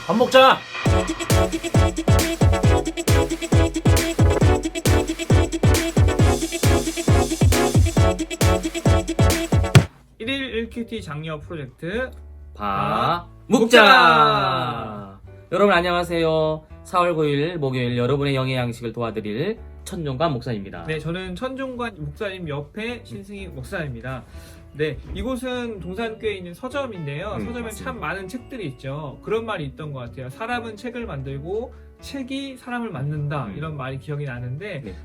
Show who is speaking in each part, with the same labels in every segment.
Speaker 1: 밥 먹자.
Speaker 2: 일일 1큐티 장려 프로젝트
Speaker 1: 묵자. 여러분 안녕하세요. 4월 9일 목요일 여러분의 영의 양식을 도와드릴 천종관 목사입니다.
Speaker 2: 네, 저는 천종관 목사님 옆에 신승희 목사입니다. 네, 이곳은 동산교에 있는 서점인데요. 서점에
Speaker 1: 맞습니다.
Speaker 2: 참 많은 책들이 있죠. 그런 말이 있던 것 같아요. 사람은 책을 만들고 책이 사람을 만든다, 이런 말이 기억이 나는데
Speaker 1: 네.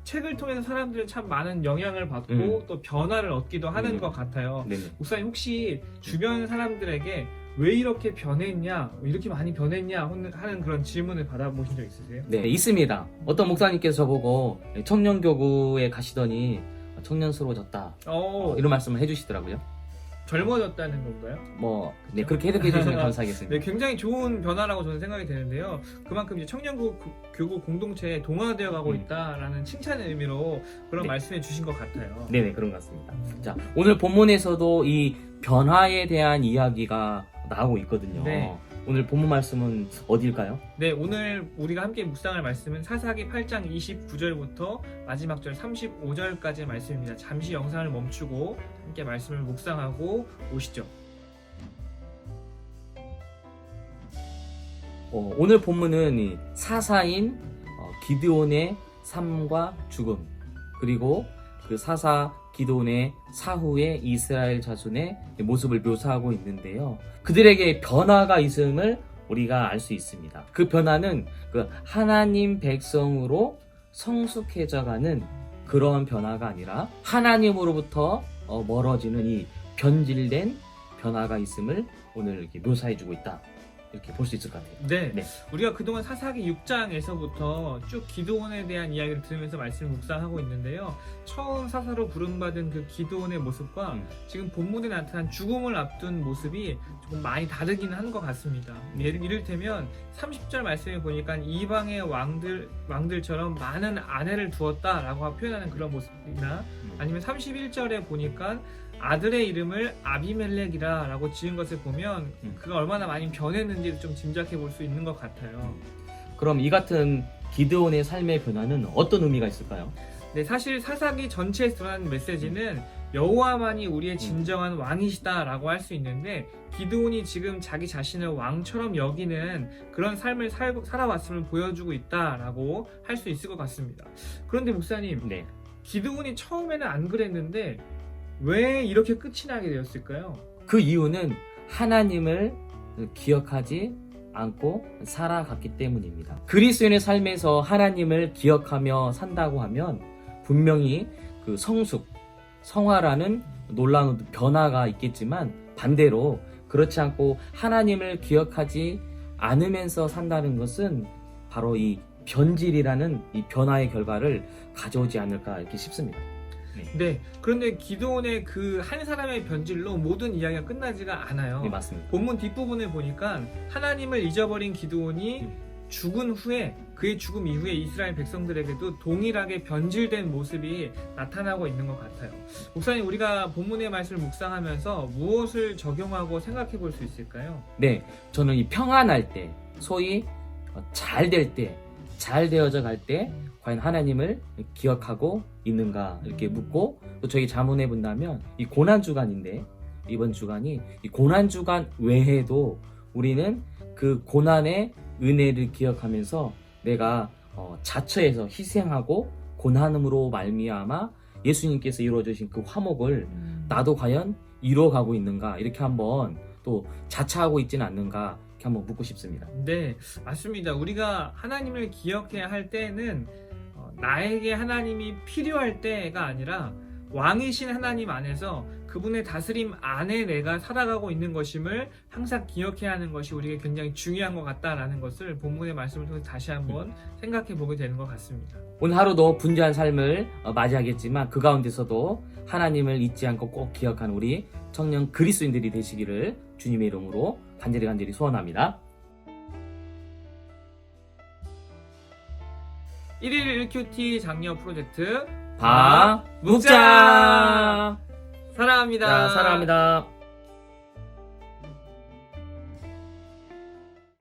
Speaker 2: 책을 통해서 사람들은 참 많은 영향을 받고 또 변화를 얻기도 하는 것 같아요.
Speaker 1: 네네.
Speaker 2: 목사님 혹시 주변 사람들에게 왜 이렇게 변했냐, 이렇게 많이 변했냐 하는 그런 질문을 받아보신 적 있으세요?
Speaker 1: 네, 있습니다. 어떤 목사님께서 저보고 청년교구에 가시더니 청년스러워졌다, 이런 말씀을 해주시더라고요.
Speaker 2: 젊어졌다는 건가요?
Speaker 1: 네, 그렇게 해석해 주시면 감사하겠습니다.
Speaker 2: 네, 굉장히 좋은 변화라고 저는 생각이 되는데요. 그만큼 이제 청년교구 공동체에 동화되어 가고 있다라는 칭찬의 의미로 그런
Speaker 1: 네.
Speaker 2: 말씀해 주신 것 같아요.
Speaker 1: 네네, 그런 것 같습니다. 자, 오늘 본문에서도 이 변화에 대한 이야기가 나오고 있거든요.
Speaker 2: 네.
Speaker 1: 오늘 본문 말씀은 어디일까요?
Speaker 2: 네, 오늘 우리가 함께 묵상할 말씀은 사사기 8장 29절부터 마지막 절 35절까지의 말씀입니다. 잠시 영상을 멈추고 함께 말씀을 묵상하고 오시죠.
Speaker 1: 오늘 본문은 이 사사인 기드온의 삶과 죽음, 그리고 그 사사 기드온의 사후의 이스라엘 자손의 모습을 묘사하고 있는데요. 그들에게 변화가 있음을 우리가 알 수 있습니다. 그 변화는 그 하나님 백성으로 성숙해져가는 그런 변화가 아니라 하나님으로부터 멀어지는 이 변질된 변화가 있음을 오늘 이렇게 묘사해주고 있다, 이렇게 볼 수 있을 것 같아요.
Speaker 2: 네,
Speaker 1: 네.
Speaker 2: 우리가 그동안 사사기 6장에서부터 쭉 기드온에 대한 이야기를 들으면서 말씀을 묵상하고 있는데요. 처음 사사로 부름받은 그 기드온의 모습과 지금 본문에 나타난 죽음을 앞둔 모습이 조금 많이 다르기는 한 것 같습니다. 이를테면 30절 말씀에 보니까 이방의 왕들처럼 많은 아내를 두었다라고 표현하는 그런 모습이나, 아니면 31절에 보니까 아들의 이름을 아비멜렉이라 라고 지은 것을 보면 그가 얼마나 많이 변했는지를 좀 짐작해 볼 수 있는 것 같아요.
Speaker 1: 그럼 이 같은 기드온의 삶의 변화는 어떤 의미가 있을까요?
Speaker 2: 네, 사실 사사기 전체에서 드러나는 메시지는 여호와만이 우리의 진정한 왕이시다 라고 할 수 있는데, 기드온이 지금 자기 자신을 왕처럼 여기는 그런 삶을 살아왔음을 보여주고 있다라고 할 수 있을 것 같습니다. 그런데 목사님,
Speaker 1: 네.
Speaker 2: 기드온이 처음에는 안 그랬는데 왜 이렇게 끝이 나게 되었을까요?
Speaker 1: 그 이유는 하나님을 기억하지 않고 살아갔기 때문입니다. 그리스도인의 삶에서 하나님을 기억하며 산다고 하면 분명히 그 성화라는 놀라운 변화가 있겠지만, 반대로 그렇지 않고 하나님을 기억하지 않으면서 산다는 것은 바로 이 변질이라는 이 변화의 결과를 가져오지 않을까 이렇게 싶습니다.
Speaker 2: 네, 그런데 기드온의 그 한 사람의 변질로 모든 이야기가 끝나지가 않아요.
Speaker 1: 네, 맞습니다.
Speaker 2: 본문 뒷부분을 보니까 하나님을 잊어버린 기드온이 죽은 후에, 그의 죽음 이후에 이스라엘 백성들에게도 동일하게 변질된 모습이 나타나고 있는 것 같아요. 목사님, 우리가 본문의 말씀을 묵상하면서 무엇을 적용하고 생각해 볼 수 있을까요?
Speaker 1: 네, 저는 이 평안할 때, 소위 잘 될 때, 잘 되어져 갈 때 과연 하나님을 기억하고 있는가 이렇게 묻고, 또 저희 자문해 본다면 이 고난주간인데, 이번 주간이 이 고난주간 외에도 우리는 그 고난의 은혜를 기억하면서 내가 자처해서 희생하고 고난음으로 말미암아 예수님께서 이루어주신 그 화목을 나도 과연 이루어가고 있는가, 이렇게 한번 또 자처하고 있지는 않는가 이렇게 한번 묻고 싶습니다.
Speaker 2: 네, 맞습니다. 우리가 하나님을 기억해야 할 때는 나에게 하나님이 필요할 때가 아니라 왕이신 하나님 안에서 그분의 다스림 안에 내가 살아가고 있는 것임을 항상 기억해야 하는 것이 우리에게 굉장히 중요한 것 같다라는 것을 본문의 말씀을 통해서 다시 한번 생각해 보게 되는 것 같습니다.
Speaker 1: 오늘 하루도 분주한 삶을 맞이하겠지만 그 가운데서도 하나님을 잊지 않고 꼭 기억하는 우리 청년 그리스도인들이 되시기를 주님의 이름으로 간절히 소원합니다.
Speaker 2: 1일 1큐티 장려 프로젝트
Speaker 1: 묵자.
Speaker 2: 사랑합니다.
Speaker 1: 자, 사랑합니다.